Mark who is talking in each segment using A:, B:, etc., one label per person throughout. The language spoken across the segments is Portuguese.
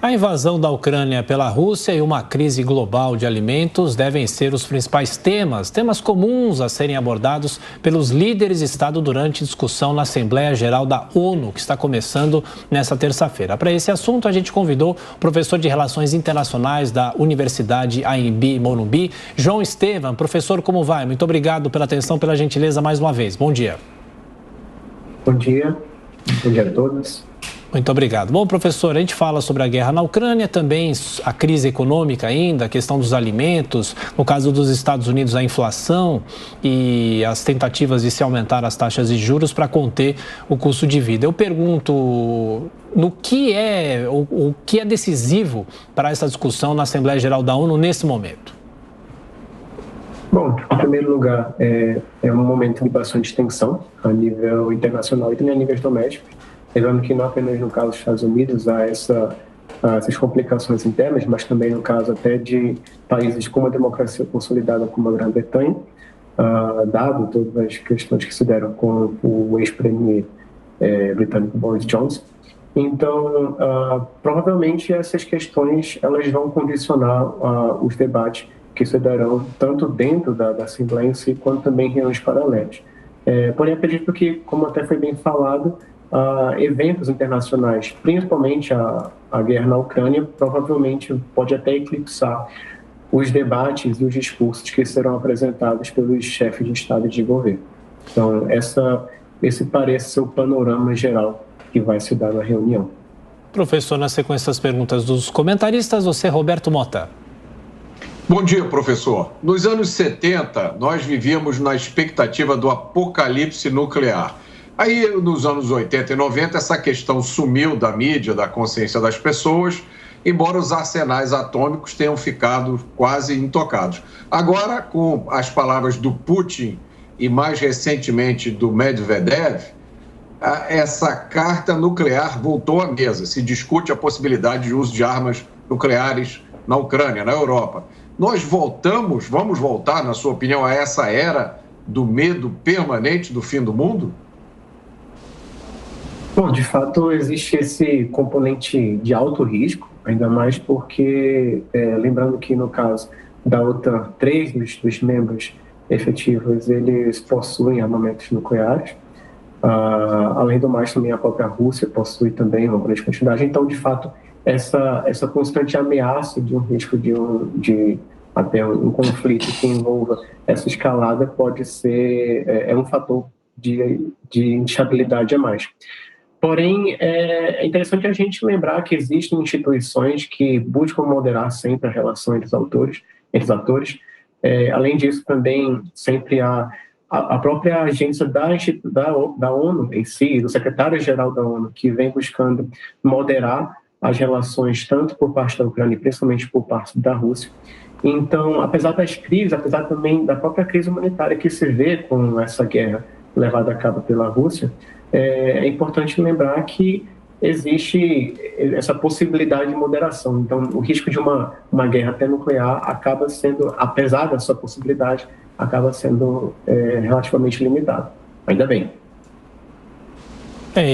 A: A invasão da Ucrânia pela Rússia e uma crise global de alimentos devem ser os principais temas comuns a serem abordados pelos líderes de Estado durante discussão na Assembleia Geral da ONU, que está começando nesta terça-feira. Para esse assunto, a gente convidou o professor de Relações Internacionais da Universidade AMB Morumbi, João Estevam. Professor, como vai? Muito obrigado pela atenção, pela gentileza mais uma vez. Bom dia.
B: Bom dia a todos.
A: Muito obrigado. Bom, professor, a gente fala sobre a guerra na Ucrânia, também a crise econômica ainda, a questão dos alimentos, no caso dos Estados Unidos, a inflação e as tentativas de se aumentar as taxas de juros para conter o custo de vida. Eu pergunto, o que é decisivo para essa discussão na Assembleia Geral da ONU nesse momento?
B: Bom, em primeiro lugar, é um momento de bastante tensão a nível internacional e também a nível doméstico. Lembrando que não apenas no caso dos Estados Unidos há essas complicações internas, mas também no caso até de países com uma democracia consolidada como a Grã-Bretanha, dado todas as questões que se deram com o ex-premier britânico Boris Johnson. Então, provavelmente essas questões elas vão condicionar os debates que se darão tanto dentro da Assembleia em si, quanto também em reuniões paralelas. Porém, acredito que, como até foi bem falado, eventos internacionais, principalmente a guerra na Ucrânia, provavelmente pode até eclipsar os debates e os discursos que serão apresentados pelos chefes de Estado e de governo. Então, esse parece ser o panorama geral que vai se dar na reunião.
A: Professor, na sequência das perguntas dos comentaristas, você, Roberto Mota.
C: Bom dia, professor. Nos anos 70, nós vivíamos na expectativa do apocalipse nuclear. Aí, nos anos 80 e 90, essa questão sumiu da mídia, da consciência das pessoas, embora os arsenais atômicos tenham ficado quase intocados. Agora, com as palavras do Putin e, mais recentemente, do Medvedev, essa carta nuclear voltou à mesa. Se discute a possibilidade de uso de armas nucleares na Ucrânia, na Europa. Nós vamos voltar, na sua opinião, a essa era do medo permanente do fim do mundo?
B: Bom, de fato, existe esse componente de alto risco, ainda mais porque, lembrando que no caso da OTAN, 3 dos membros efetivos, eles possuem armamentos nucleares. Além do mais, também a própria Rússia possui também uma grande quantidade. Então, de fato, essa constante ameaça de um risco de até um conflito que envolva essa escalada pode ser um fator de instabilidade a mais. Porém, é interessante a gente lembrar que existem instituições que buscam moderar sempre a relação entre os atores. Além disso, também sempre a própria agência da ONU em si, do secretário-geral da ONU, que vem buscando moderar as relações tanto por parte da Ucrânia e principalmente por parte da Rússia. Então, apesar das crises, apesar também da própria crise humanitária que se vê com essa guerra levada a cabo pela Rússia, é importante lembrar que existe essa possibilidade de moderação. Então, o risco de uma guerra até nuclear acaba sendo, apesar dessa possibilidade, acaba sendo relativamente limitado. Ainda bem.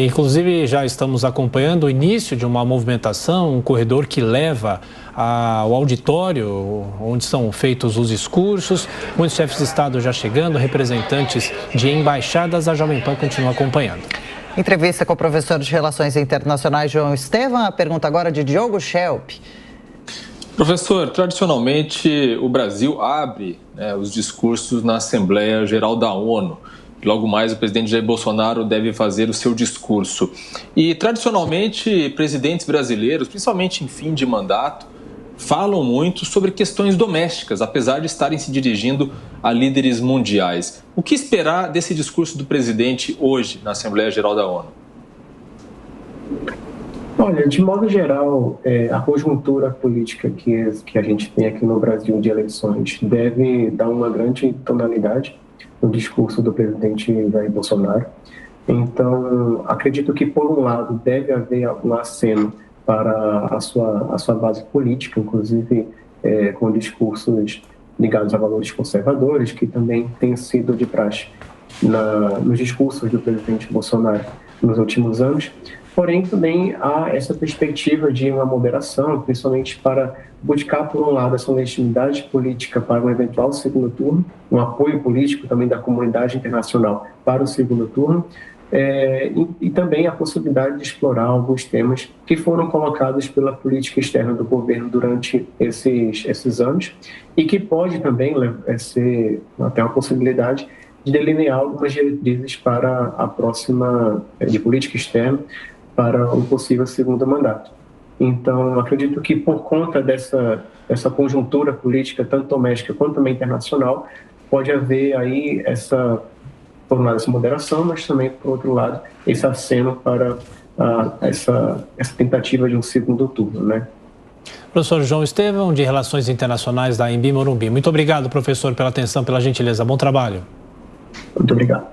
A: Inclusive, já estamos acompanhando o início de uma movimentação, um corredor que leva ao auditório, onde são feitos os discursos. Muitos chefes de Estado já chegando, representantes de embaixadas. A Jovem Pan continua acompanhando.
D: Entrevista com o professor de Relações Internacionais, João Estevam. A pergunta agora de Diogo Schelp.
E: Professor, tradicionalmente o Brasil abre os discursos na Assembleia Geral da ONU. Logo mais, o presidente Jair Bolsonaro deve fazer o seu discurso. E, tradicionalmente, presidentes brasileiros, principalmente em fim de mandato, falam muito sobre questões domésticas, apesar de estarem se dirigindo a líderes mundiais. O que esperar desse discurso do presidente hoje na Assembleia Geral da ONU?
B: Olha, de modo geral, a conjuntura política que a gente tem aqui no Brasil de eleições deve dar uma grande tonalidade no discurso do presidente Jair Bolsonaro. Então, acredito que, por um lado, deve haver um aceno para a sua base política, inclusive com discursos ligados a valores conservadores, que também tem sido de praxe nos discursos do presidente Bolsonaro nos últimos anos. porém também há essa perspectiva de uma moderação, principalmente para buscar, por um lado, essa legitimidade política para um eventual segundo turno, um apoio político também da comunidade internacional para o segundo turno, e também a possibilidade de explorar alguns temas que foram colocados pela política externa do governo durante esses anos e que pode também ser até uma possibilidade de delinear algumas diretrizes para a próxima de política externa para um possível segundo mandato. Então, acredito que por conta dessa conjuntura política, tanto doméstica quanto também internacional, pode haver aí por um lado, essa moderação, mas também, por outro lado, esse aceno para essa tentativa de um segundo turno, né?
A: Professor João Estevão, de Relações Internacionais da Anhembi Morumbi. Muito obrigado, professor, pela atenção, pela gentileza. Bom trabalho.
B: Muito obrigado.